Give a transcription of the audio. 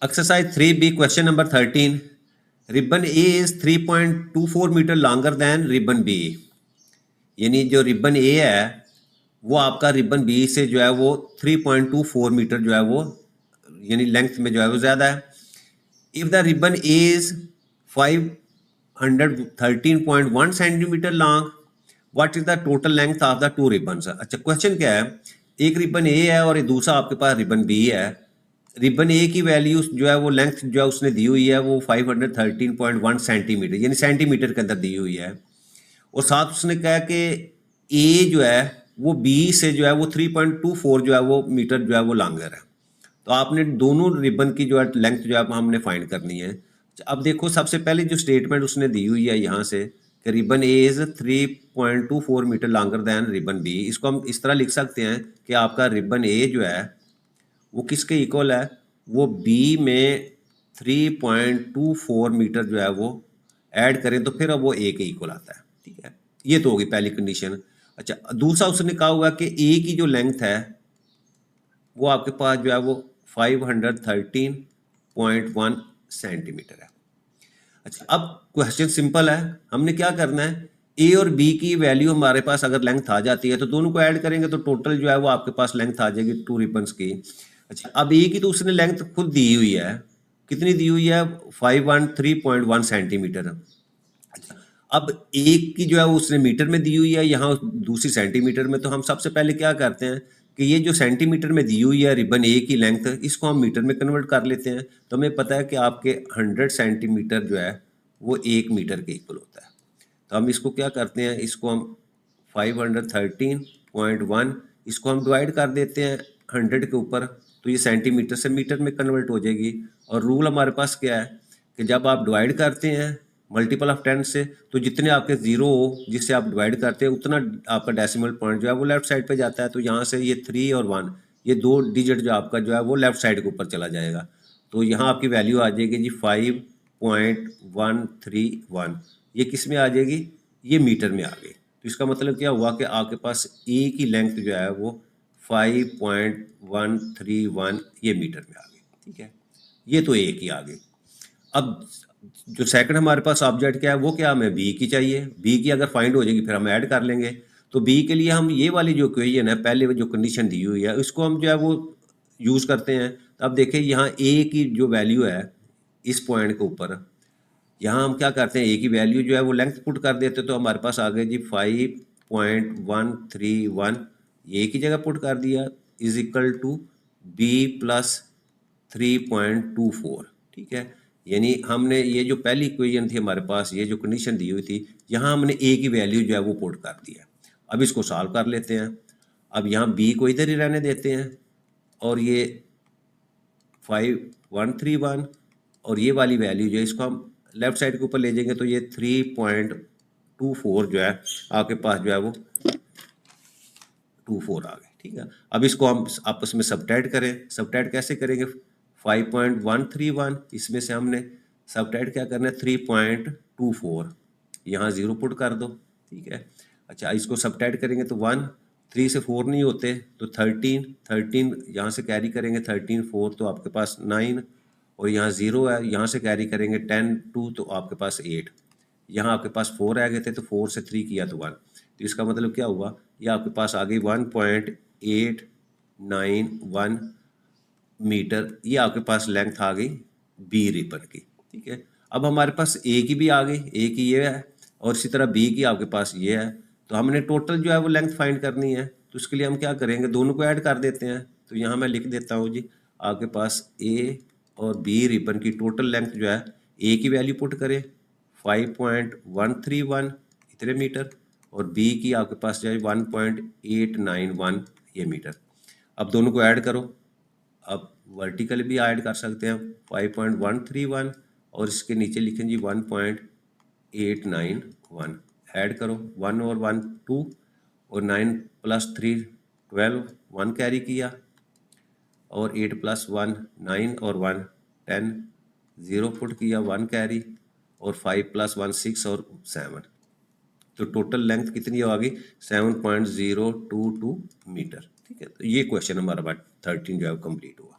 Exercise 3B, question number 13. Ribbon A is 3.24 metre longer than ribbon B. यानी जो ribbon ए है वो आपका रिबन बी से जो है वो 3.24 मीटर जो है वो यानी लेंथ में जो है वो ज़्यादा है। If the ribbon A is 513.1 centimetre long, what is the total length of the two ribbons. अच्छा, क्वेश्चन क्या है, एक रिबन ए है और दूसरा आपके पास रिबन बी है। रिबन ए की वैल्यू जो है वो लेंथ जो है उसने दी हुई है वो 513.1 सेंटीमीटर यानी सेंटीमीटर के अंदर दी हुई है, और साथ उसने कहा कि ए जो है वो बी से जो है वो 3.24 जो है वो मीटर जो है वो लॉन्गर है। तो आपने दोनों रिबन की जो है लेंथ जो है हमने फाइंड करनी है। अब देखो, सबसे पहले जो स्टेटमेंट उसने दी हुई है यहाँ से कि ribbon A is 3.24 metre longer than ribbon B, इसको हम इस तरह लिख सकते हैं कि आपका रिबन ए जो है वो किसके इक्वल है, वो बी में 3.24 मीटर जो है वो ऐड करें तो फिर अब वो ए के इक्वल आता है। ठीक है, ये तो होगी पहली कंडीशन। अच्छा, दूसरा उसने कहा हुआ कि ए की जो लेंथ है वो आपके पास जो है वो 513.1 सेंटीमीटर है। अच्छा, अब क्वेश्चन सिंपल है, हमने क्या करना है, ए और बी की वैल्यू हमारे पास अगर लेंथ आ जाती है तो दोनों को ऐड करेंगे तो टोटल जो है वो आपके पास लेंथ आ जाएगी टू रिबन्स की। अच्छा, अब ए की तो उसने लेंथ खुद दी हुई है, कितनी दी हुई है, 513.1 सेंटीमीटर। अच्छा, अब एक की जो है उसने मीटर में दी हुई है, यहाँ दूसरी सेंटीमीटर में। तो हम सबसे पहले क्या करते हैं कि ये जो सेंटीमीटर में दी हुई है रिबन ए की लेंथ, इसको हम मीटर में कन्वर्ट कर लेते हैं। तो हमें पता है कि आपके 100 सेंटीमीटर जो है वो 1 मीटर के इक्वल होता है। तो हम इसको क्या करते हैं, इसको हम 513.1 इसको हम डिवाइड कर देते हैं 100 के ऊपर, तो ये सेंटीमीटर से मीटर में कन्वर्ट हो जाएगी। और रूल हमारे पास क्या है कि जब आप डिवाइड करते हैं मल्टीपल ऑफ 10 से, तो जितने आपके ज़ीरो हो जिससे आप डिवाइड करते हैं उतना आपका डेसिमल पॉइंट जो है वो लेफ्ट साइड पे जाता है। तो यहाँ से ये 3 और 1, ये दो डिजिट जो आपका जो है वो लेफ्ट साइड के ऊपर चला जाएगा। तो यहाँ आपकी वैल्यू आ जाएगी जी 5.131। ये किस में आ जाएगी, ये मीटर में आ गई। तो इसका मतलब क्या हुआ कि आपके पास ए की लेंथ जो है वो 5.131 ये मीटर में आ गई। ठीक है, ये तो ए की आ गई। अब जो सेकंड हमारे पास ऑब्जेक्ट क्या है, वो क्या हमें बी की चाहिए। बी की अगर फाइंड हो जाएगी फिर हम ऐड कर लेंगे। तो बी के लिए हम ये वाली जो इक्वेशन है, पहले जो कंडीशन दी हुई है, इसको हम जो है वो यूज़ करते हैं। तो अब देखिए यहाँ ए की जो वैल्यू है इस पॉइंट के ऊपर, यहाँ हम क्या करते हैं, ए की वैल्यू जो है वो लेंथ पुट कर देते, तो हमारे पास आ गए जी 5.131, ए की जगह पुट कर दिया, is equal to B plus 3.24। ठीक है, यानी हमने ये जो पहली इक्वेशन थी हमारे पास, ये जो कंडीशन दी हुई थी, यहाँ हमने ए की वैल्यू जो है वो पुट कर दिया। अब इसको सॉल्व कर लेते हैं। अब यहाँ बी को इधर ही रहने देते हैं, और ये 5.131 और ये वाली वैल्यू जो है इसको हम लेफ्ट साइड के ऊपर ले जाएंगे, तो ये 3.24 जो है आपके पास जो है वो 24 आ गए। ठीक है, अब इसको हम आपस में सबट्रैक्ट करें। सबट्रैक्ट कैसे करेंगे, 5.131 इसमें से हमने सबट्रैक्ट क्या करना है, 3.24, यहाँ ज़ीरो पुट कर दो। ठीक है, अच्छा इसको सबट्रैक्ट करेंगे तो 1, 3 से 4 नहीं होते तो 13 यहाँ से कैरी करेंगे 13 4 तो आपके पास 9, और यहाँ 0 है, यहाँ से कैरी करेंगे 10 2 तो आपके पास 8, यहाँ आपके पास 4 आ गए थे तो 4 से 3 किया तो 1। तो इसका मतलब क्या हुआ, ये आपके पास आ गई 1.891 मीटर, ये आपके पास लेंथ आ गई बी रिबन की। ठीक है, अब हमारे पास ए की भी आ गई, ए की ये है और इसी तरह बी की आपके पास ये है। तो हमने टोटल जो है वो लेंथ फाइंड करनी है, तो उसके लिए हम क्या करेंगे, दोनों को ऐड कर देते हैं। तो यहाँ मैं लिख देता हूँ जी, आपके पास ए और बी रिबन की टोटल लेंथ जो है, ए की वैल्यू पुट करें 5.131 इतने मीटर, और बी की आपके पास जो है 1.891 ये मीटर। अब दोनों को ऐड करो, अब वर्टिकल भी ऐड कर सकते हैं 5.131 और इसके नीचे लिखें जी 1.891, ऐड करो 1 और 1 2 और 9 + 3 12, 1 कैरी किया, और 8 + 1 9 और 1 10, 0 पुट किया, 1 कैरी, और 5 + 1 6 और 7। तो टोटल लेंथ कितनी आ गई, 7.022 मीटर। ठीक है, तो ये क्वेश्चन हमारा 13 जो है कंप्लीट हुआ।